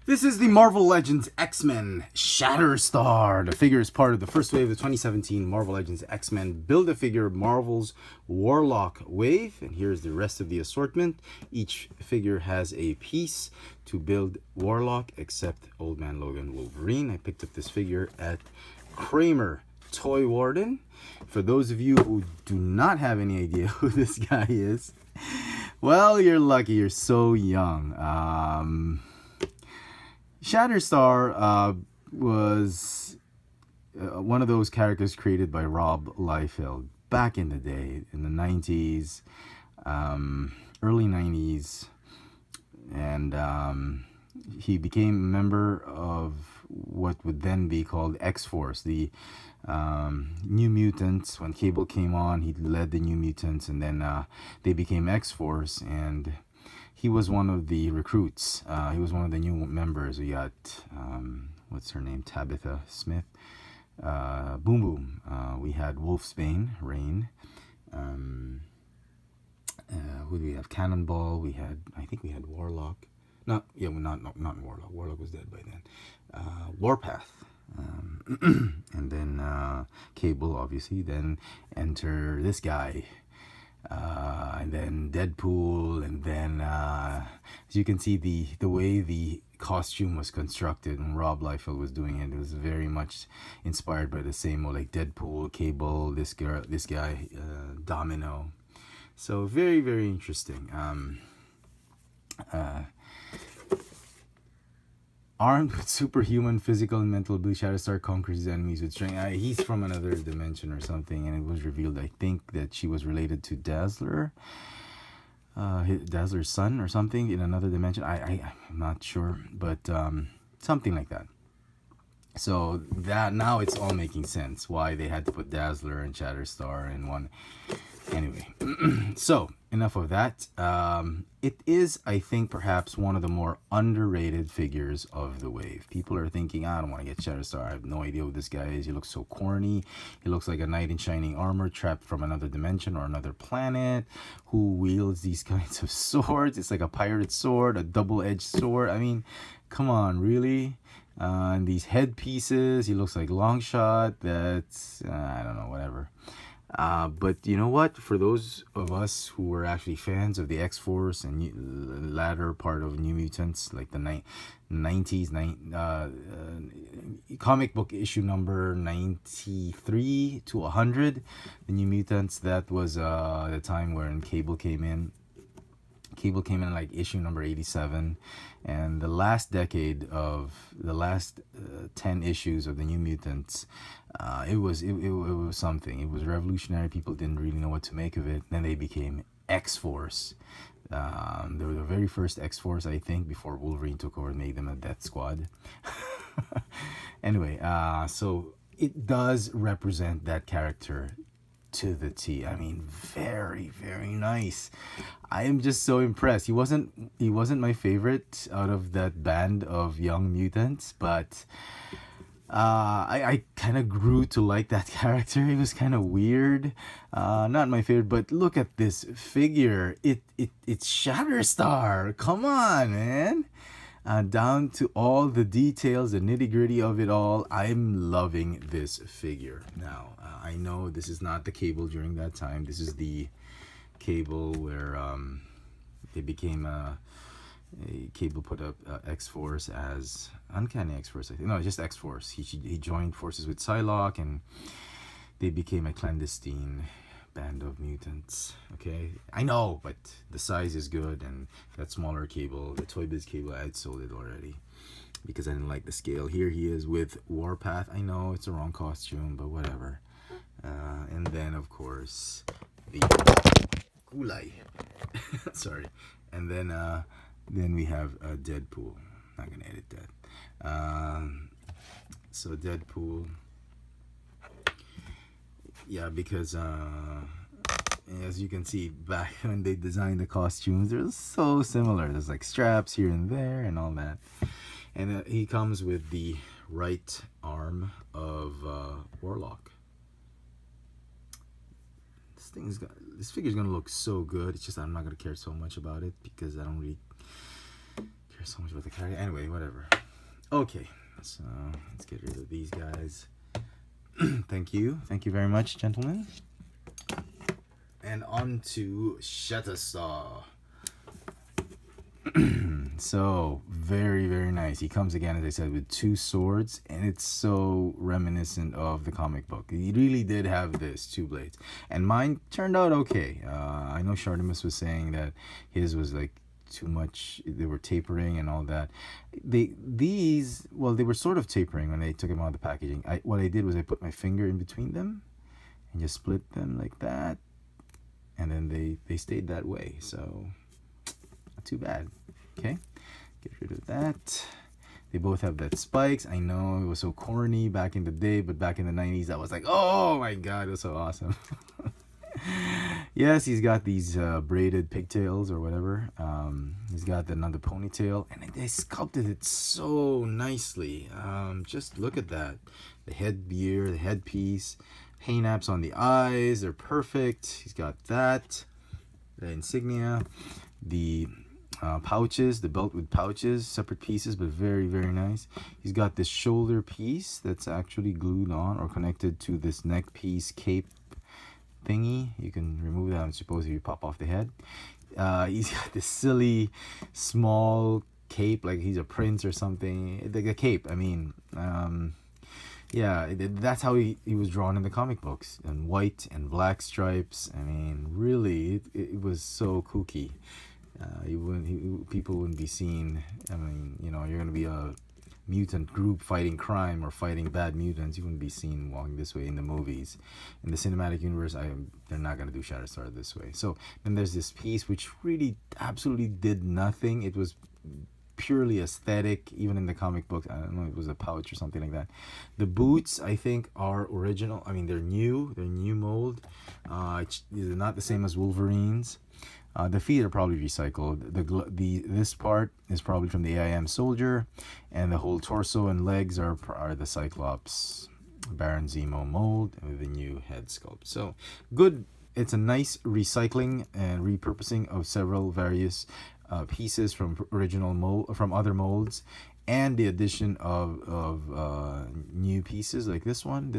This is the Marvel Legends X-Men Shatterstar. The figure is part of the first wave of the 2017 Marvel Legends X-Men Build-A-Figure Marvel's Warlock wave. And here's the rest of the assortment. Each figure has a piece to build Warlock, except Old Man Logan Wolverine. I picked up this figure at Kramer Toy Warden. For those of you who do not have any idea who this guy is, well, you're lucky. You're so young. Shatterstar was one of those characters created by Rob Liefeld back in the day, in the 90s, early 90s, and he became a member of what would then be called X-Force, the New Mutants. When Cable came on, he led the New Mutants, and then they became X-Force, and he was one of the recruits. He was one of the new members. We got, what's her name? Tabitha Smith. Boom Boom. We had wolfsbane, Rain. Who do we have? Cannonball. We had, I think we had Warlock. Not Warlock. Warlock was dead by then. Warpath. And then Cable, obviously. Then enter this guy. And then Deadpool, and then as you can see, the way the costume was constructed and Rob Liefeld was doing it, was very much inspired by the same, like Deadpool, Cable, this guy, Domino. So very, very interesting. Armed with superhuman physical and mental ability, Shatterstar conquers his enemies with strength. He's from another dimension or something, and it was revealed, I think, that she was related to Dazzler, Dazzler's son or something in another dimension. I'm not sure, but something like that. So that now it's all making sense why they had to put Dazzler and Shatterstar in one. Anyway, so enough of that. It is, I think, perhaps one of the more underrated figures of the wave. People are thinking, I don't want to get Shatterstar. I have no idea who this guy is. He looks so corny. He looks like a knight in shining armor trapped from another dimension or another planet who wields these kinds of swords. It's like a pirate sword, a double-edged sword. I mean, come on, really? And these headpieces, he looks like Longshot. That's, I don't know, whatever. But you know what? For those of us who were actually fans of the X-Force and latter part of New Mutants, like the 90s, comic book issue number 93 to 100, the New Mutants, that was the time when Cable came in. Cable came in like issue number 87, and the last decade of the last 10 issues of the New Mutants, it was something. It was revolutionary. People didn't really know what to make of it. Then they became X-Force. They were the very first X-Force, I think, before Wolverine took over and made them a Death Squad. Anyway, so it does represent that character to the T. I mean, very, very nice. I am just so impressed. He wasn't my favorite out of that band of young mutants, but I kind of grew to like that character. He was kind of weird. Not my favorite, but look at this figure. It's Shatterstar. Come on, man. Down to all the details, the nitty-gritty of it all. I'm loving this figure. Now, I know this is not the Cable during that time. This is the Cable where they became Cable put up X-Force as Uncanny X-Force, I think. No, just X-Force. He joined forces with Psylocke, and they became a clandestine band of mutants. Okay, I know, but the size is good, and that smaller Cable, the Toy Biz Cable, I'd sold it already because I didn't like the scale. Here he is with Warpath. I know it's the wrong costume, but whatever. And then of course the Gulai. Sorry. And then we have Deadpool. Not gonna edit that. So Deadpool. Yeah, because as you can see, back when they designed the costumes, they're so similar. There's like straps here and there and all that. And he comes with the right arm of Warlock. This figure's gonna look so good. It's just I'm not gonna care so much about it because I don't really care so much about the character. Anyway, whatever. Okay, so let's get rid of these guys. Thank you very much, gentlemen. And on to Shatterstar. So very nice. He comes again, as I said, with 2 swords, and it's so reminiscent of the comic book. He really did have this 2 blades, and mine turned out okay. I know Shartimus was saying that his was like too much, they were tapering and all that. These, well, they were sort of tapering when they took them out of the packaging. What I did was I put my finger in between them and just split them like that, and then they stayed that way, so not too bad. Okay, get rid of that. They both have that spikes. I know it was so corny back in the day, but back in the 90s I was like, oh my god, it was so awesome. Yes, he's got these braided pigtails or whatever. He's got another ponytail, and they sculpted it so nicely. Just look at that. The headgear, the headpiece, paint apps on the eyes, they're perfect. He's got that, the insignia, the pouches, the belt with pouches, separate pieces, but very nice. He's got this shoulder piece that's actually glued on or connected to this neck piece cape thingy. You can remove that, I suppose, if you pop off the head. He's got this silly small cape, like he's a prince or something. The cape, I mean, yeah, that's how he was drawn in the comic books, and white and black stripes. I mean, really, it was so kooky. People wouldn't be seen. I mean, you know, you're gonna be a mutant group fighting crime or fighting bad mutants. You wouldn't be seen walking this way in the movies. In the cinematic universe, they're not gonna do Shatterstar this way. So then there's this piece which really absolutely did nothing. It was purely aesthetic. Even in the comic book, I don't know, it was a pouch or something like that. The boots, I think, are original. I mean, they're new mold. They're not the same as Wolverine's. The feet are probably recycled. This part is probably from the AIM soldier, and the whole torso and legs are the Cyclops Baron Zemo mold with the new head sculpt. So good. It's a nice recycling and repurposing of several various pieces from from other molds, and the addition of new pieces like this one,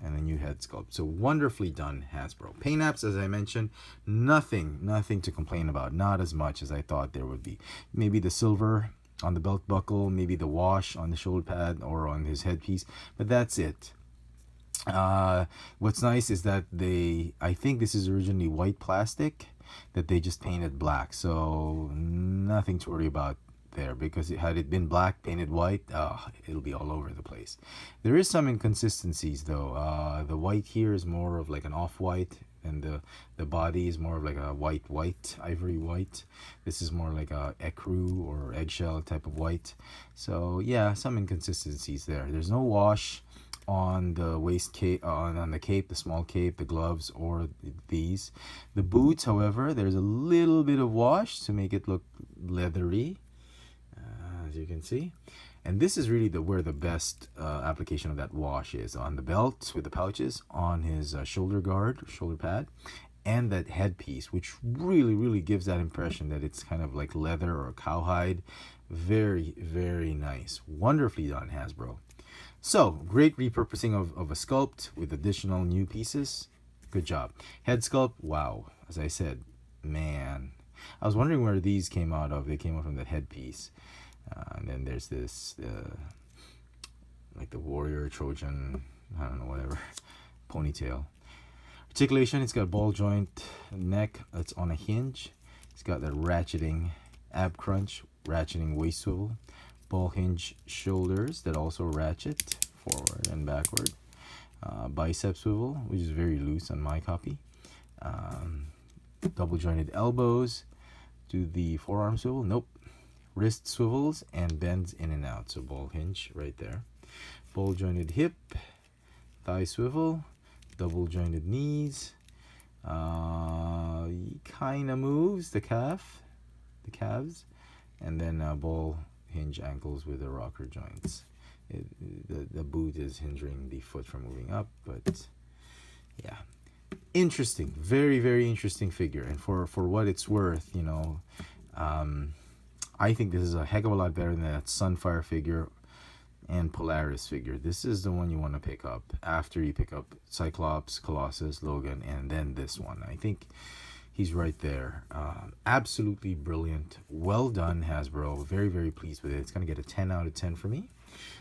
and a new head sculpt. So wonderfully done, Hasbro. Paint apps, as I mentioned, nothing to complain about. Not as much as I thought there would be. Maybe the silver on the belt buckle, maybe the wash on the shoulder pad or on his headpiece, but that's it. What's nice is that I think this is originally white plastic that they just painted black, so nothing to worry about there, because had it been black painted white, it'll be all over the place. There is some inconsistencies though. The white here is more of like an off-white, and the body is more of like a white, ivory white. This is more like a ecru or eggshell type of white. So yeah, some inconsistencies there. There's no wash on the waist cape, on the cape, the small cape, the gloves, or these. The boots, however, there's a little bit of wash to make it look leathery, as you can see. And this is really where the best application of that wash is, on the belt with the pouches, on his shoulder guard, shoulder pad, and that headpiece, which really gives that impression that it's kind of like leather or cowhide. Very nice. Wonderfully done, Hasbro. So, great repurposing of a sculpt with additional new pieces. Good job. Head sculpt, wow. As I said, man. I was wondering where these came out of. They came out from the headpiece. And then there's this, like the warrior, Trojan, I don't know, whatever, ponytail. Articulation, it's got ball joint neck. It's on a hinge. It's got that ratcheting ab crunch, ratcheting waist swivel. Ball hinge shoulders that also ratchet forward and backward. Bicep swivel, which is very loose on my copy. Double jointed elbows. Do the forearm swivel? Nope. Wrist swivels and bends in and out. So ball hinge right there. Ball jointed hip. Thigh swivel. Double jointed knees. Kind of moves the calves. And then ball hinge ankles with the rocker joints. The boot is hindering the foot from moving up, but yeah, interesting, very interesting figure. And for what it's worth, you know, I think this is a heck of a lot better than that Sunfire figure and Polaris figure. This is the one you want to pick up after you pick up Cyclops, Colossus, Logan, and then this one. I think he's right there. Absolutely brilliant. Well done, Hasbro. Very, very pleased with it. It's going to get a 10 out of 10 for me.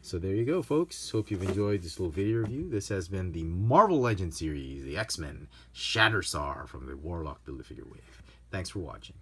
So there you go, folks. Hope you've enjoyed this little video review. This has been the Marvel Legends series, the X-Men Shatterstar from the Warlock Build-A-Figure wave. Thanks for watching.